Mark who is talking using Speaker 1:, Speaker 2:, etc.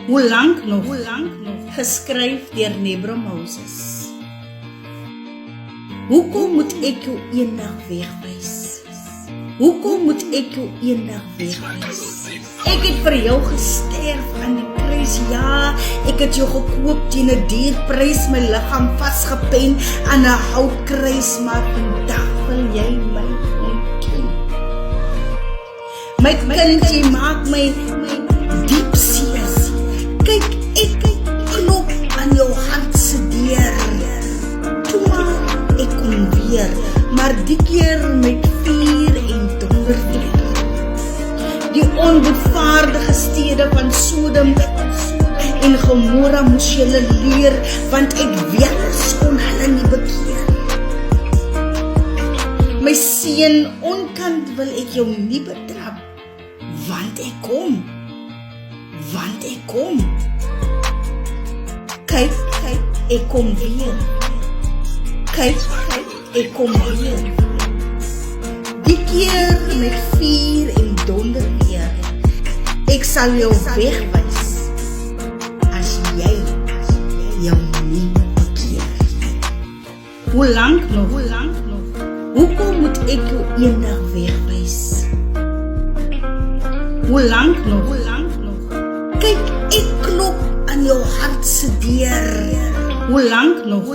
Speaker 1: Hoe lank nog? Geskryf deur Nebra Moses. Hoekom moet ek jou eendag wegwys? Hoekom moet ek jou eendag wegwys? Ek het vir jou gesterf aan die kruis, ja, ek het jou gekoop teen 'n duur prys, my liggaam vasgepen aan 'n houtkruis, maar vandag wil jy my ontken. My kind, jy maak my diep seer. Kyk, ek klop aan jou hart se deur. Toe maar, ek kom weer, maar die keer met vuur en donder weer. Die onboedvaardige stede van Sodom en Gomorra moes julle leer, want ek weet kon hulle nie bekeer. My seun, onkant wil ek jou nie betrap, want ek kom. Kyk, ek kom weer. Kyk, ek kom weer. Die keer met vuur en donder weer. Ek sal jou wegwys as jy jou nie bekeer. Hoe lank nog? Hoekom moet ek jou eendag wegwys? Hoe lank nog? Kyk, ek klop aan jou hart se deur. Hoe lank nog?